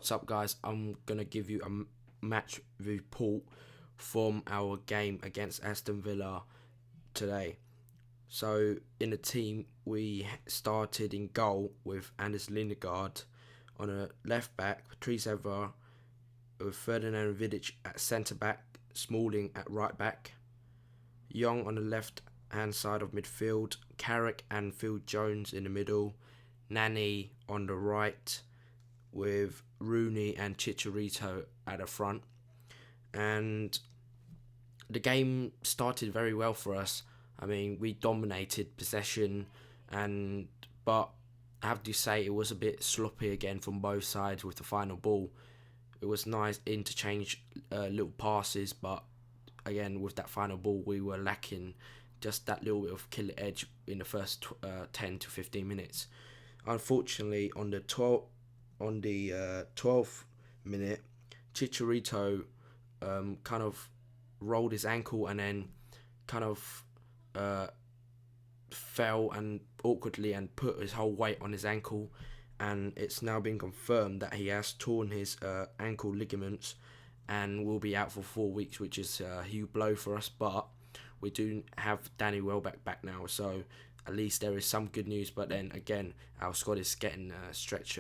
What's up, guys? I'm gonna give you a match report from our game against Aston Villa today. So in the team, we started in goal with Anders Lindegaard on a left back, Patrice Evra with Ferdinand Vidic at centre back, Smalling at right back, Young on the left hand side of midfield, Carrick and Phil Jones in the middle, Nani on the right, with Rooney and Chicharito at the front. And the game started very well for us. I mean, we dominated possession, but I have to say it was a bit sloppy again from both sides with the final ball. It was nice interchange little passes, but again with that final ball we were lacking just that little bit of killer edge in the first 10 to 15 minutes. Unfortunately, on the 12th minute, Chicharito kind of rolled his ankle and then kind of fell and awkwardly and put his whole weight on his ankle, and it's now been confirmed that he has torn his ankle ligaments and will be out for 4 weeks, which is a huge blow for us. But we do have Danny Welbeck back now, so at least there is some good news. But then again, our squad is getting stretched,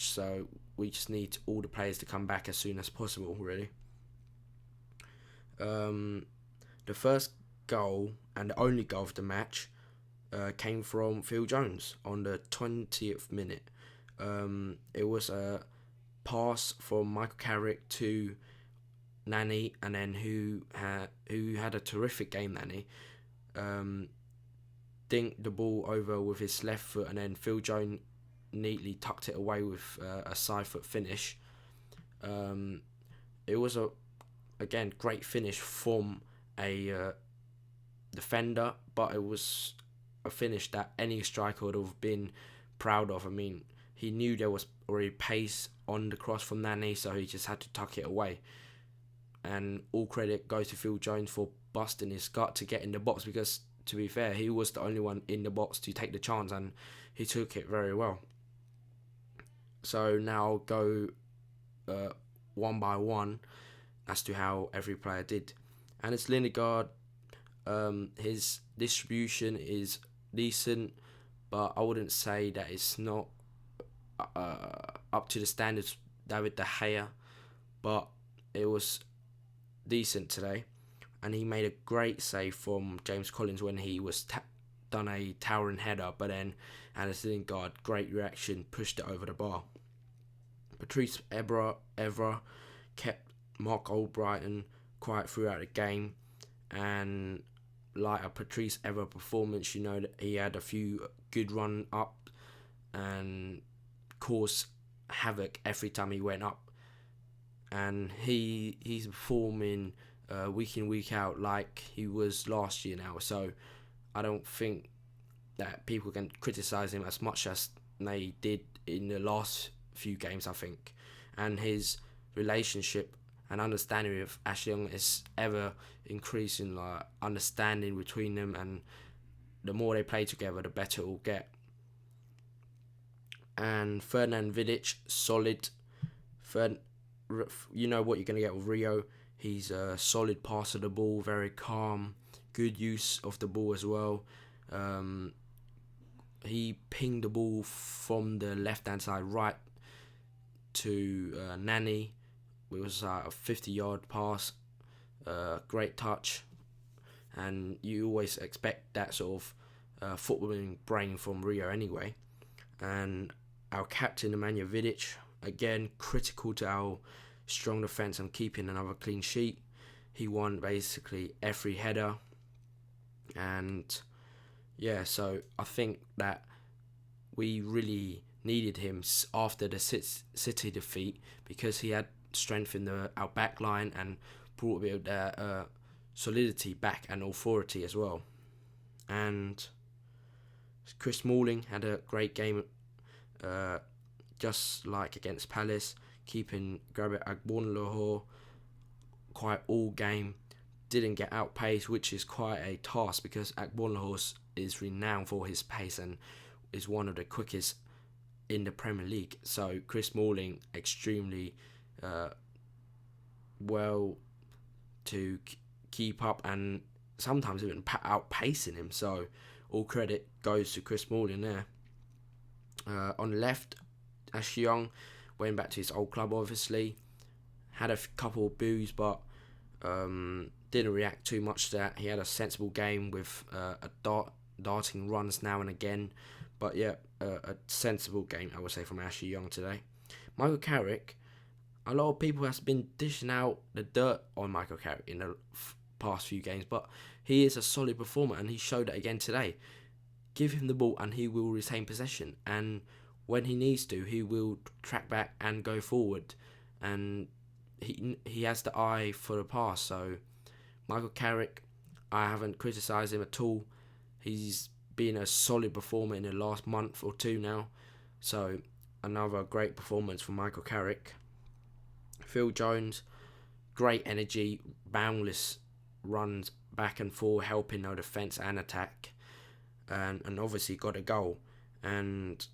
so we just need all the players to come back as soon as possible, really. The first goal and the only goal of the match came from Phil Jones on the 20th minute. It was a pass from Michael Carrick to Nani, and then who had a terrific game, Nani. Dinked the ball over with his left foot, and then Phil Jones neatly tucked it away with a side foot finish. It was again great finish from a defender, but it was a finish that any striker would have been proud of. I mean, he knew there was already pace on the cross from Nani, so he just had to tuck it away. And all credit goes to Phil Jones for busting his gut to get in the box, because to be fair, he was the only one in the box to take the chance, and he took it very well. So now I'll go one by one as to how every player did. And it's Lindegaard. His distribution is decent, but I wouldn't say that it's not up to the standards David De Gea, but it was decent today. And he made a great save from James Collins when he was done a towering header, but then Anders Lindegaard, great reaction, pushed it over the bar. Patrice Evra kept Mark Albrighton quiet throughout the game, and like a Patrice Evra performance, you know that he had a few good run up and caused havoc every time he went up, and he's performing week in week out like he was last year now. So I don't think that people can criticise him as much as they did in the last few games, I think. And his relationship and understanding with Ashley Young is ever increasing, like understanding between them, and the more they play together, the better it will get. And Ferdinand Vidic, solid. You know what you're going to get with Rio. He's a solid passer of the ball, very calm, good use of the ball as well. He pinged the ball from the left-hand side right to Nani. It was a 50-yard pass, great touch, and you always expect that sort of footballing brain from Rio anyway. And our captain, Nemanja Vidic, again critical to our strong defence and keeping another clean sheet. He won basically every header, and yeah, so I think that we really needed him after the City defeat, because he had strengthened our back line and brought a bit of that solidity back and authority as well. And Chris Smalling had a great game, just like against Palace, keeping Gareth Agbonlahor quite all game. Didn't get outpaced, which is quite a task, because Agbonlahor is renowned for his pace and is one of the quickest in the Premier League. So Chris Smalling extremely well to keep up and sometimes even outpacing him. So all credit goes to Chris Smalling there. On the left, Ashley Young went back to his old club, obviously. Had a couple of boos, but didn't react too much to that. He had a sensible game with darting runs now and again. But yeah, a sensible game, I would say, from Ashley Young today. Michael Carrick, a lot of people have been dishing out the dirt on Michael Carrick in the past few games, but he is a solid performer, and he showed it again today. Give him the ball and he will retain possession, and when he needs to, he will track back and go forward, and he has the eye for the pass. So Michael Carrick, I haven't criticised him at all. He's been a solid performer in the last month or two now, so another great performance from Michael Carrick. Phil Jones, great energy, boundless runs back and forth, helping our defence and attack, and obviously got a goal. And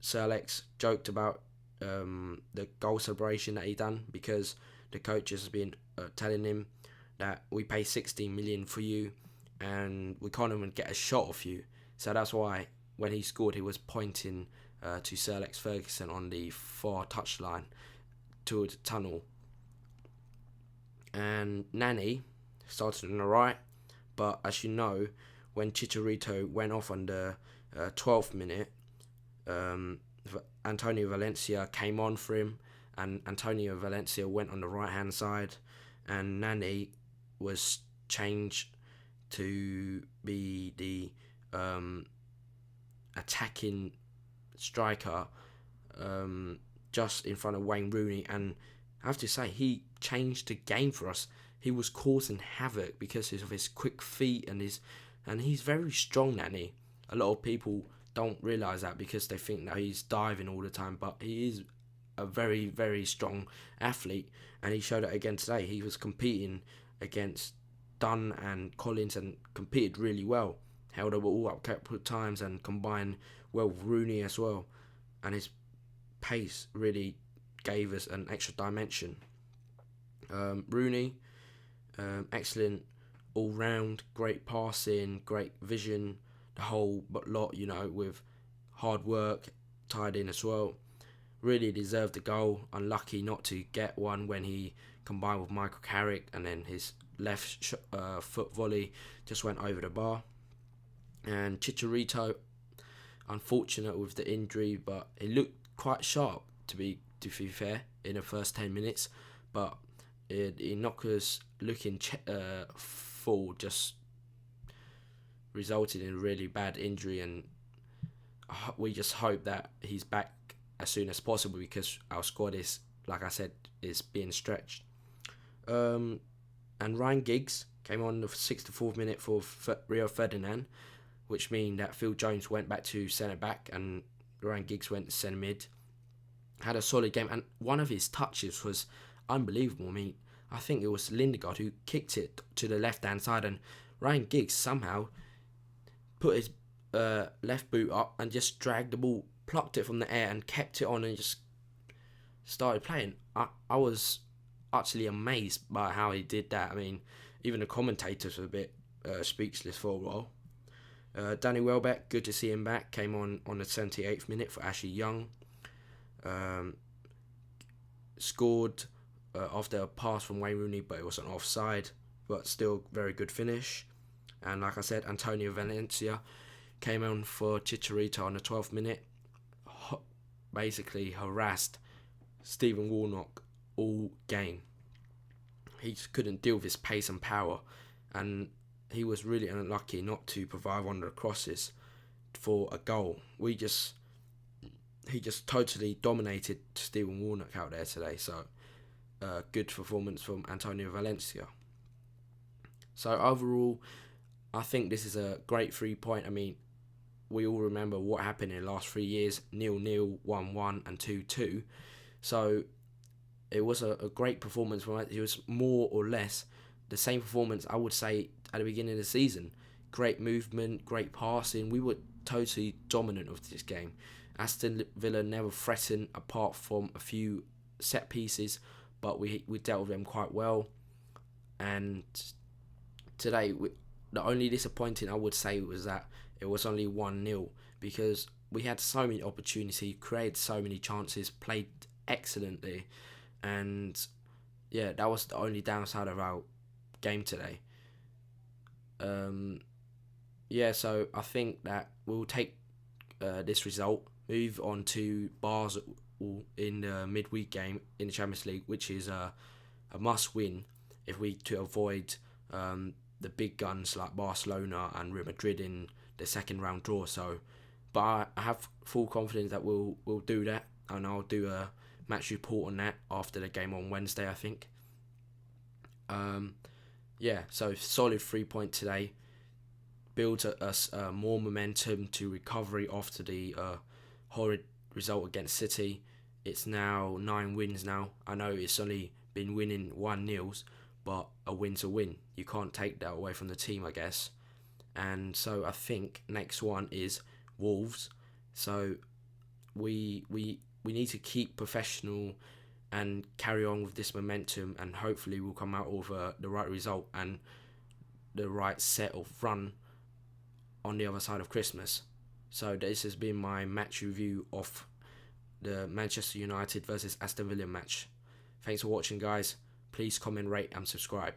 Sir Alex joked about the goal celebration that he done, because the coaches have been telling him that we pay 16 million for you and we can't even get a shot off you. So that's why when he scored, he was pointing to Sir Alex Ferguson on the far touchline towards the tunnel. And Nani started on the right, but as you know, when Chicharito went off on the 12th minute, Antonio Valencia came on for him, and Antonio Valencia went on the right hand side, and Nani was changed to be the attacking striker, just in front of Wayne Rooney. And I have to say, he changed the game for us. He was causing havoc because of his quick feet and he's very strong, Nani. A lot of people don't realise that because they think that he's diving all the time, but he is a very, very strong athlete, and he showed it again today. He was competing against Dunn and Collins and competed really well. Held the ball up a couple of times and combined well with Rooney as well, and his pace really gave us an extra dimension. Rooney, excellent all round, great passing, great vision, the whole lot, with hard work tied in as well. Really deserved the goal. Unlucky not to get one when he combined with Michael Carrick, and then his left foot volley just went over the bar. And Chicharito, unfortunate with the injury, but he looked quite sharp to be fair in the first 10 minutes, but it knocked us looking full, just resulted in a really bad injury, and we just hope that he's back as soon as possible, because our squad is, like I said, is being stretched. And Ryan Giggs came on the 64th minute for Rio Ferdinand, which means that Phil Jones went back to centre back and Ryan Giggs went to centre mid. Had a solid game, and one of his touches was unbelievable. I mean, I think it was Lindegaard who kicked it to the left hand side, and Ryan Giggs somehow put his left boot up and just dragged the ball, plucked it from the air and kept it on and just started playing. I was actually amazed by how he did that. I mean, even the commentators were a bit speechless for a while. Danny Welbeck, good to see him back, came on the 78th minute for Ashley Young. Scored after a pass from Wayne Rooney, but it was an offside, but still very good finish. And like I said, Antonio Valencia came on for Chicharito on the 12th minute, basically harassed Stephen Warnock all game. He just couldn't deal with his pace and power, and he was really unlucky not to provide one of the crosses for a goal. He just totally dominated Stephen Warnock out there today. So good performance from Antonio Valencia. So overall, I think this is a great 3 point. I mean, we all remember what happened in the last 3 years: 0-0, 1-1 and 2-2. So it was a great performance. It was more or less the same performance, I would say, at the beginning of the season. Great movement, great passing. We were totally dominant of this game. Aston Villa never threatened apart from a few set pieces, but we dealt with them quite well. And today, the only disappointing I would say was that it was only 1-0, because we had so many opportunities, created so many chances, played excellently, and yeah, that was the only downside of our game today. Yeah, so I think that we'll take this result, move on to Basel in the midweek game in the Champions League, which is a must win if we to avoid the big guns like Barcelona and Real Madrid in the second round draw. So, but I have full confidence that we'll do that, and I'll do a match report on that after the game on Wednesday, I think. Yeah, so solid 3 point today. Builds us more momentum to recovery after the horrid result against City. It's now 9 wins now. I know it's only been winning 1-0, but a win's a win. You can't take that away from the team, I guess. And so I think next one is Wolves. So we need to keep professional and carry on with this momentum, and hopefully we'll come out with the right result and the right set of run on the other side of Christmas. So this has been my match review of the Manchester United versus Aston Villa match. Thanks for watching, guys. Please comment, rate and subscribe.